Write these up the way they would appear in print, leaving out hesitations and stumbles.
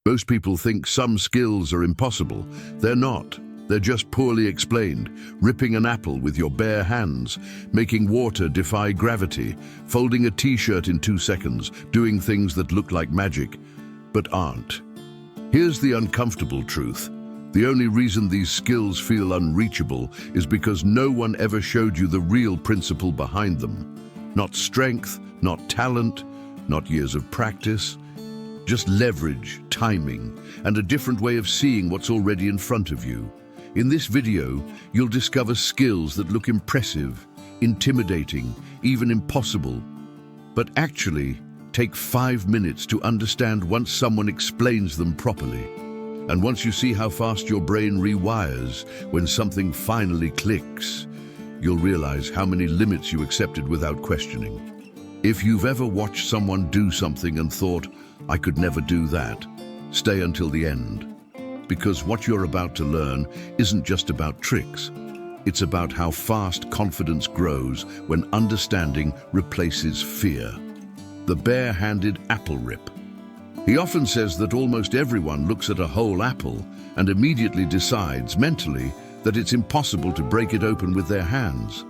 Most people think some skills are impossible. They're not. They're just poorly explained. Ripping an apple with your bare hands, making water defy gravity, folding a t-shirt in 2 seconds, doing things that look like magic, but aren't. Here's the uncomfortable truth. The only reason these skills feel unreachable is because no one ever showed you the real principle behind them. Not strength, not talent, not years of practice, just leverage, timing, and a different way of seeing what's already in front of you. In this video, you'll discover skills that look impressive, intimidating, even impossible, but actually take 5 minutes to understand once someone explains them properly. And once you see how fast your brain rewires when something finally clicks, you'll realize how many limits you accepted without questioning. If you've ever watched someone do something and thought, "I could never do that," stay until the end. Because what you're about to learn isn't just about tricks. It's about how fast confidence grows when understanding replaces fear. The bare-handed apple rip. He often says that almost everyone looks at a whole apple and immediately decides mentally that it's impossible to break it open with their hands.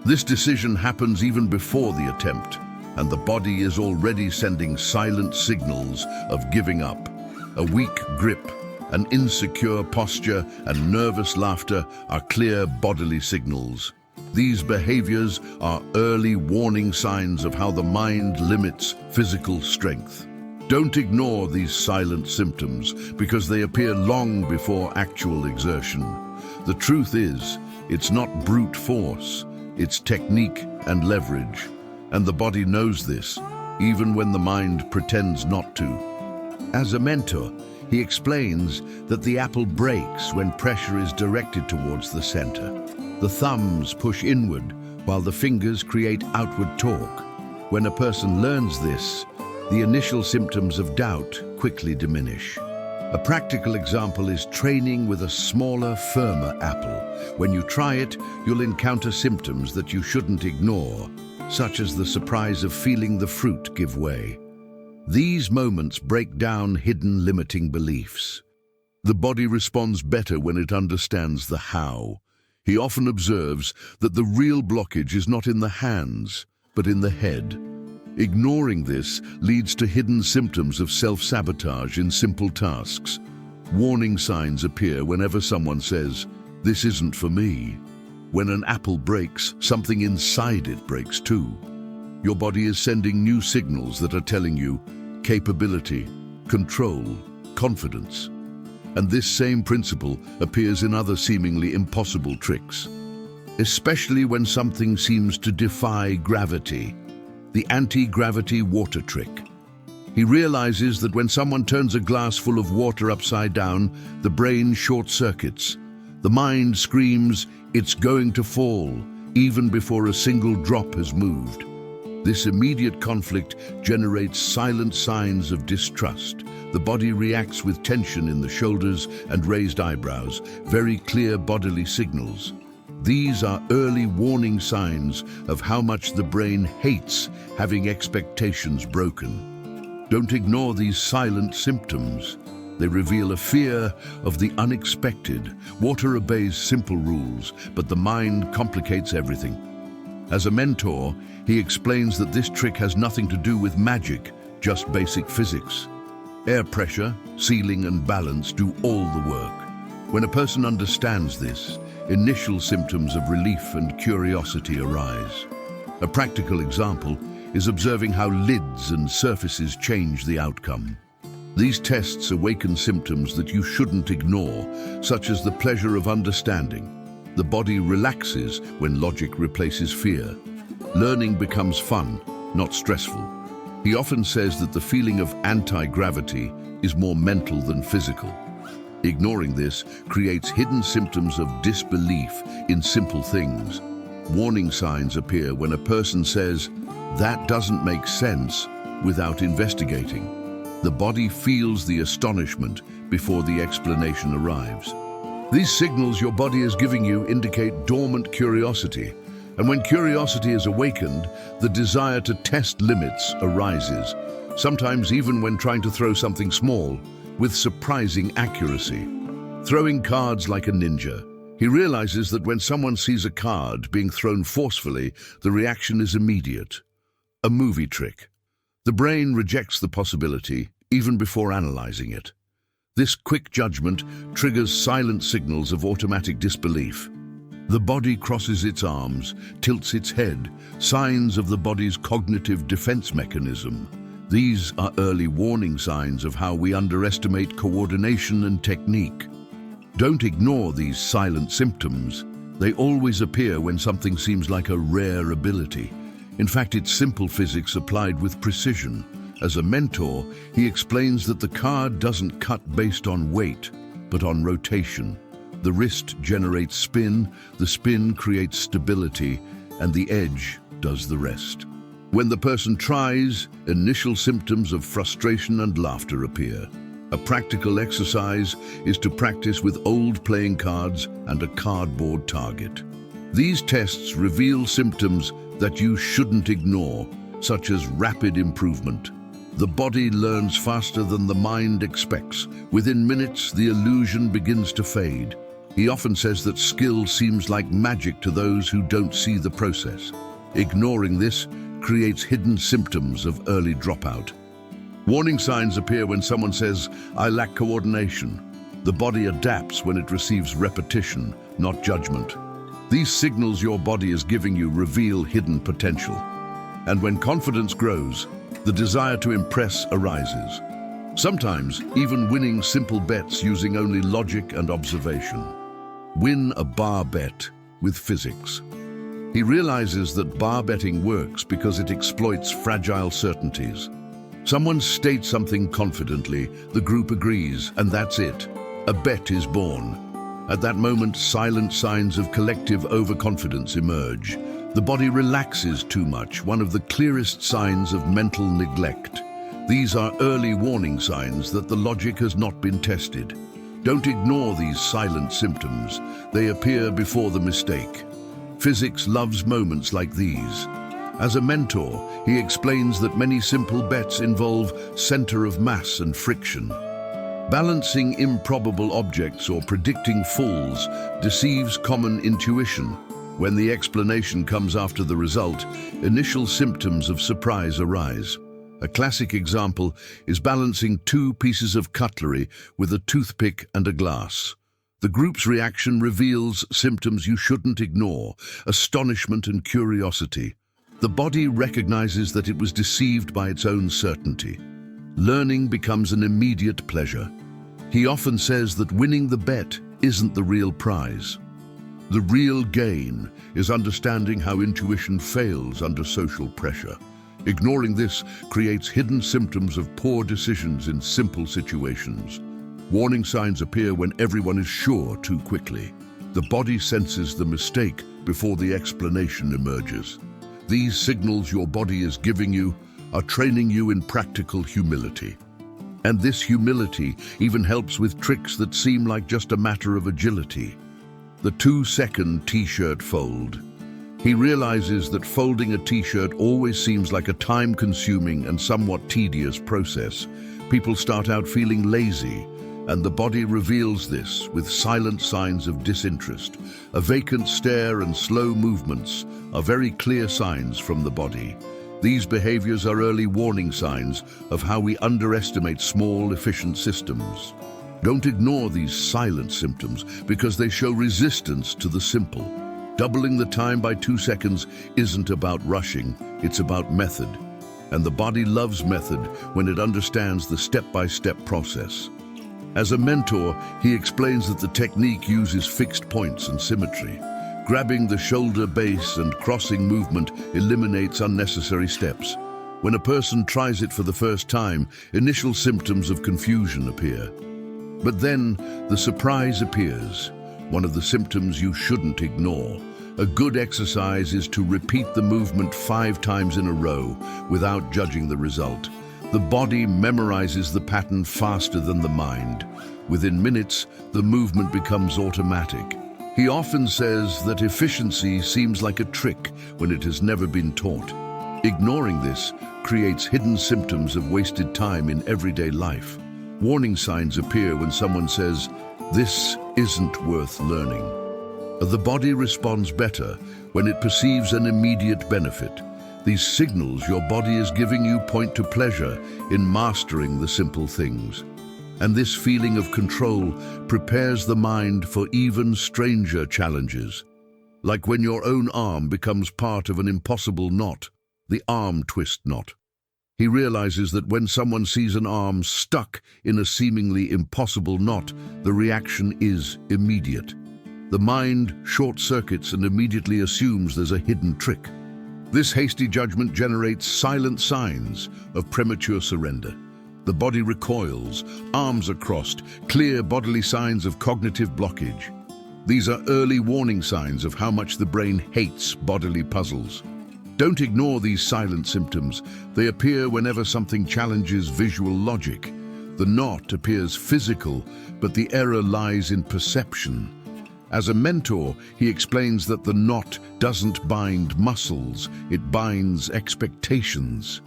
This decision happens even before the attempt, and the body is already sending silent signals of giving up. A weak grip, an insecure posture, and nervous laughter are clear bodily signals. These behaviors are early warning signs of how the mind limits physical strength. Don't ignore these silent symptoms because they appear long before actual exertion. The truth is, it's not brute force, it's technique and leverage. And the body knows this, even when the mind pretends not to. As a mentor, he explains that the apple breaks when pressure is directed towards the center. The thumbs push inward while the fingers create outward torque. When a person learns this, the initial symptoms of doubt quickly diminish. A practical example is training with a smaller, firmer apple. When you try it, you'll encounter symptoms that you shouldn't ignore, such as the surprise of feeling the fruit give way. These moments break down hidden limiting beliefs. The body responds better when it understands the how. He often observes that the real blockage is not in the hands, but in the head. Ignoring this leads to hidden symptoms of self-sabotage in simple tasks. Warning signs appear whenever someone says, "This isn't for me." When an apple breaks, something inside it breaks too. Your body is sending new signals that are telling you capability, control, confidence. And this same principle appears in other seemingly impossible tricks, especially when something seems to defy gravity. The anti-gravity water trick. He realizes that when someone turns a glass full of water upside down, the brain short-circuits. The mind screams, "It's going to fall," even before a single drop has moved. This immediate conflict generates silent signs of distrust. The body reacts with tension in the shoulders and raised eyebrows, very clear bodily signals. These are early warning signs of how much the brain hates having expectations broken. Don't ignore these silent symptoms. They reveal a fear of the unexpected. Water obeys simple rules, but the mind complicates everything. As a mentor, he explains that this trick has nothing to do with magic, just basic physics. Air pressure, ceiling, and balance do all the work. When a person understands this, initial symptoms of relief and curiosity arise. A practical example is observing how lids and surfaces change the outcome. These tests awaken symptoms that you shouldn't ignore, such as the pleasure of understanding. The body relaxes when logic replaces fear. Learning becomes fun, not stressful. He often says that the feeling of anti-gravity is more mental than physical. Ignoring this creates hidden symptoms of disbelief in simple things. Warning signs appear when a person says, "That doesn't make sense," without investigating. The body feels the astonishment before the explanation arrives. These signals your body is giving you indicate dormant curiosity, and when curiosity is awakened, the desire to test limits arises, sometimes even when trying to throw something small. with surprising accuracy. Throwing cards like a ninja, he realizes that when someone sees a card being thrown forcefully, the reaction is immediate. A movie trick. The brain rejects the possibility even before analyzing it. This quick judgment triggers silent signals of automatic disbelief. The body crosses its arms, tilts its head, signs of the body's cognitive defense mechanism. These are early warning signs of how we underestimate coordination and technique. Don't ignore these silent symptoms. They always appear when something seems like a rare ability. In fact, it's simple physics applied with precision. As a mentor, he explains that the card doesn't cut based on weight, but on rotation. The wrist generates spin, the spin creates stability, and the edge does the rest. When the person tries, initial symptoms of frustration and laughter appear. A practical exercise is to practice with old playing cards and a cardboard target. These tests reveal symptoms that you shouldn't ignore, such as rapid improvement. The body learns faster than the mind expects. Within minutes, the illusion begins to fade. He often says that skill seems like magic to those who don't see the process. Ignoring this creates hidden symptoms of early dropout. Warning signs appear when someone says, "I lack coordination." The body adapts when it receives repetition, not judgment. These signals your body is giving you reveal hidden potential. And when confidence grows, the desire to impress arises. Sometimes even winning simple bets using only logic and observation. Win a bar bet with physics. He realizes that bar betting works because it exploits fragile certainties. Someone states something confidently, the group agrees, and that's it. A bet is born. At that moment, silent signs of collective overconfidence emerge. The body relaxes too much, one of the clearest signs of mental neglect. These are early warning signs that the logic has not been tested. Don't ignore these silent symptoms. They appear before the mistake. Physics loves moments like these. As a mentor, he explains that many simple bets involve center of mass and friction. Balancing improbable objects or predicting falls deceives common intuition. When the explanation comes after the result, initial symptoms of surprise arise. A classic example is balancing two pieces of cutlery with a toothpick and a glass. The group's reaction reveals symptoms you shouldn't ignore: astonishment and curiosity. The body recognizes that it was deceived by its own certainty. Learning becomes an immediate pleasure. He often says that winning the bet isn't the real prize. The real gain is understanding how intuition fails under social pressure. Ignoring this creates hidden symptoms of poor decisions in simple situations. Warning signs appear when everyone is sure too quickly. The body senses the mistake before the explanation emerges. These signals your body is giving you are training you in practical humility. And this humility even helps with tricks that seem like just a matter of agility. The 2-second t-shirt fold. He realizes that folding a t-shirt always seems like a time-consuming and somewhat tedious process. People start out feeling lazy, and the body reveals this with silent signs of disinterest. A vacant stare and slow movements are very clear signs from the body. These behaviors are early warning signs of how we underestimate small, efficient systems. Don't ignore these silent symptoms because they show resistance to the simple. Doubling the time by 2 seconds isn't about rushing, it's about method. And the body loves method when it understands the step-by-step process. As a mentor, he explains that the technique uses fixed points and symmetry. Grabbing the shoulder base and crossing movement eliminates unnecessary steps. When a person tries it for the first time, initial symptoms of confusion appear. But then, the surprise appears, one of the symptoms you shouldn't ignore. A good exercise is to repeat the movement 5 times in a row without judging the result. The body memorizes the pattern faster than the mind. Within minutes, the movement becomes automatic. He often says that efficiency seems like a trick when it has never been taught. Ignoring this creates hidden symptoms of wasted time in everyday life. Warning signs appear when someone says, "This isn't worth learning." The body responds better when it perceives an immediate benefit. These signals your body is giving you point to pleasure in mastering the simple things. And this feeling of control prepares the mind for even stranger challenges. Like when your own arm becomes part of an impossible knot, the arm twist knot. He realizes that when someone sees an arm stuck in a seemingly impossible knot, the reaction is immediate. The mind short-circuits and immediately assumes there's a hidden trick. This hasty judgment generates silent signs of premature surrender. The body recoils, arms are crossed, clear bodily signs of cognitive blockage. These are early warning signs of how much the brain hates bodily puzzles. Don't ignore these silent symptoms. They appear whenever something challenges visual logic. The knot appears physical, but the error lies in perception. As a mentor, he explains that the knot doesn't bind muscles, it binds expectations.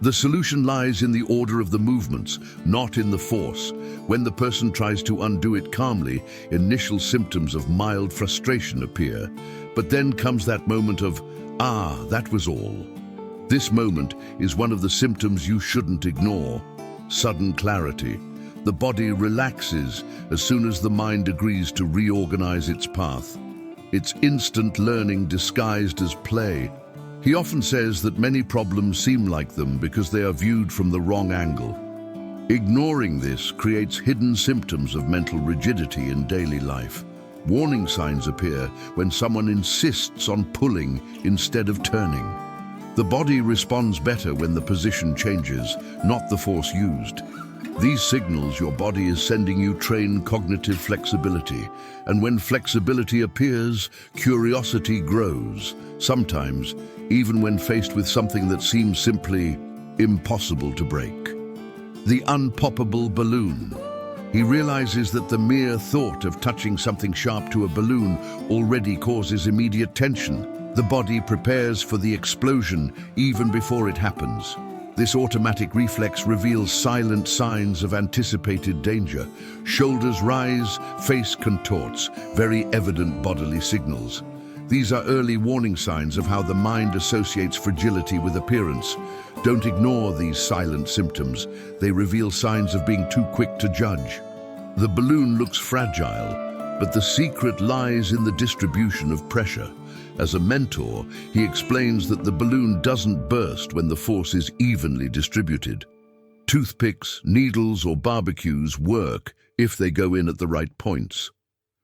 The solution lies in the order of the movements, not in the force. When the person tries to undo it calmly, initial symptoms of mild frustration appear. But then comes that moment of, "Ah, that was all." This moment is one of the symptoms you shouldn't ignore. Sudden clarity. The body relaxes as soon as the mind agrees to reorganize its path. It's instant learning disguised as play. He often says that many problems seem like them because they are viewed from the wrong angle. Ignoring this creates hidden symptoms of mental rigidity in daily life. Warning signs appear when someone insists on pulling instead of turning. The body responds better when the position changes, not the force used. These signals your body is sending you train cognitive flexibility, and when flexibility appears, curiosity grows, sometimes even when faced with something that seems simply impossible to break. The unpoppable balloon. He realizes that the mere thought of touching something sharp to a balloon already causes immediate tension. The body prepares for the explosion even before it happens. This automatic reflex reveals silent signs of anticipated danger. Shoulders rise, face contorts, very evident bodily signals. These are early warning signs of how the mind associates fragility with appearance. Don't ignore these silent symptoms. They reveal signs of being too quick to judge. The balloon looks fragile, but the secret lies in the distribution of pressure. As a mentor, he explains that the balloon doesn't burst when the force is evenly distributed. Toothpicks, needles, or barbecues work if they go in at the right points.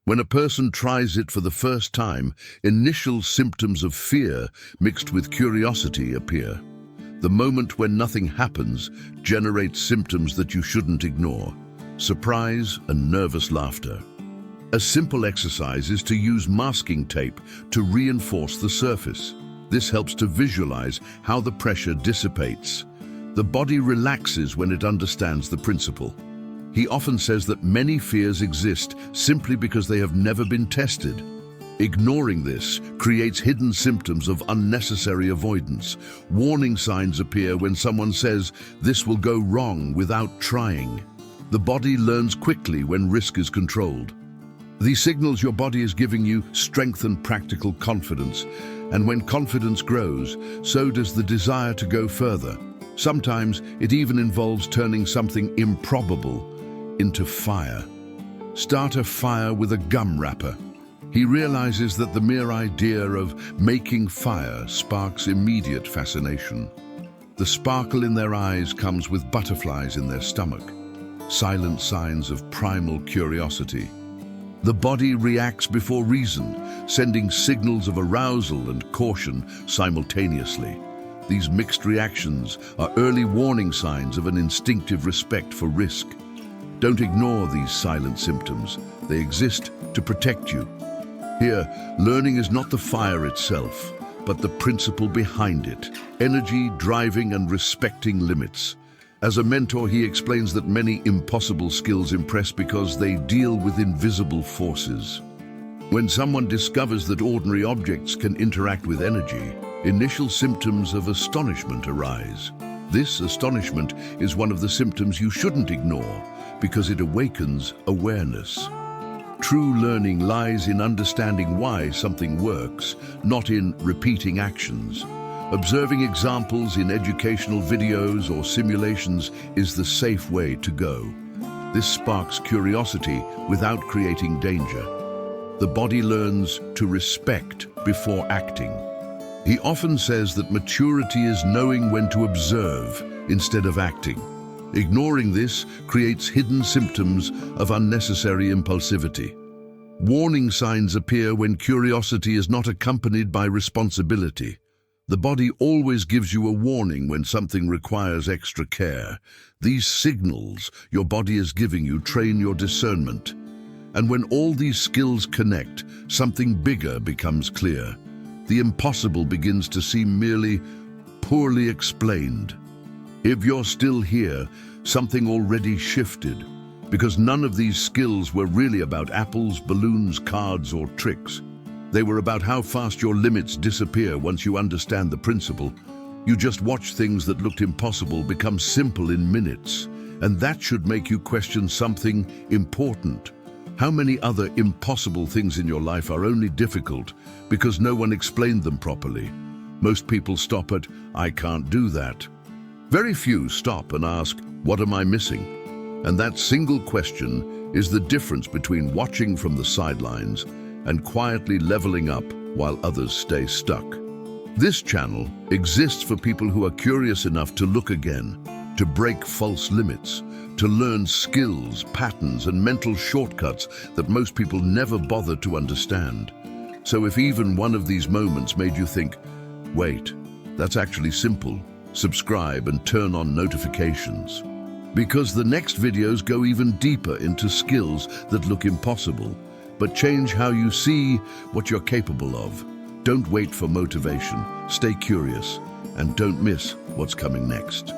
When a person tries it for the first time, initial symptoms of fear mixed with curiosity appear. The moment when nothing happens generates symptoms that you shouldn't ignore: surprise and nervous laughter. A simple exercise is to use masking tape to reinforce the surface. This helps to visualize how the pressure dissipates. The body relaxes when it understands the principle. He often says that many fears exist simply because they have never been tested. Ignoring this creates hidden symptoms of unnecessary avoidance. Warning signs appear when someone says, "This will go wrong," without trying. The body learns quickly when risk is controlled. These signals your body is giving you strengthen practical confidence, and when confidence grows, so does the desire to go further. Sometimes it even involves turning something improbable into fire. Start a fire with a gum wrapper. He realizes that the mere idea of making fire sparks immediate fascination. The sparkle in their eyes comes with butterflies in their stomach, silent signs of primal curiosity. The body reacts before reason, sending signals of arousal and caution simultaneously. These mixed reactions are early warning signs of an instinctive respect for risk. Don't ignore these silent symptoms. They exist to protect you. Here, learning is not the fire itself, but the principle behind it: energy, driving, and respecting limits. As a mentor, he explains that many impossible skills impress because they deal with invisible forces. When someone discovers that ordinary objects can interact with energy, initial symptoms of astonishment arise. This astonishment is one of the symptoms you shouldn't ignore. because it awakens awareness. True learning lies in understanding why something works, not in repeating actions. Observing examples in educational videos or simulations is the safe way to go. This sparks curiosity without creating danger. The body learns to respect before acting. He often says that maturity is knowing when to observe instead of acting. Ignoring this creates hidden symptoms of unnecessary impulsivity. Warning signs appear when curiosity is not accompanied by responsibility. The body always gives you a warning when something requires extra care. These signals your body is giving you train your discernment. And when all these skills connect, something bigger becomes clear. The impossible begins to seem merely poorly explained. If you're still here, something already shifted, because none of these skills were really about apples, balloons, cards, or tricks. They were about how fast your limits disappear once you understand the principle. You just watch things that looked impossible become simple in minutes, and that should make you question something important. How many other impossible things in your life are only difficult because no one explained them properly? Most people stop at, "I can't do that." Very few stop and ask, "What am I missing?" And that single question is the difference between watching from the sidelines and quietly leveling up while others stay stuck. This channel exists for people who are curious enough to look again, to break false limits, to learn skills, patterns, and mental shortcuts that most people never bother to understand. So if even one of these moments made you think, "Wait, that's actually simple," subscribe and turn on notifications. Because the next videos go even deeper into skills that look impossible, but change how you see what you're capable of. Don't wait for motivation, stay curious, and don't miss what's coming next.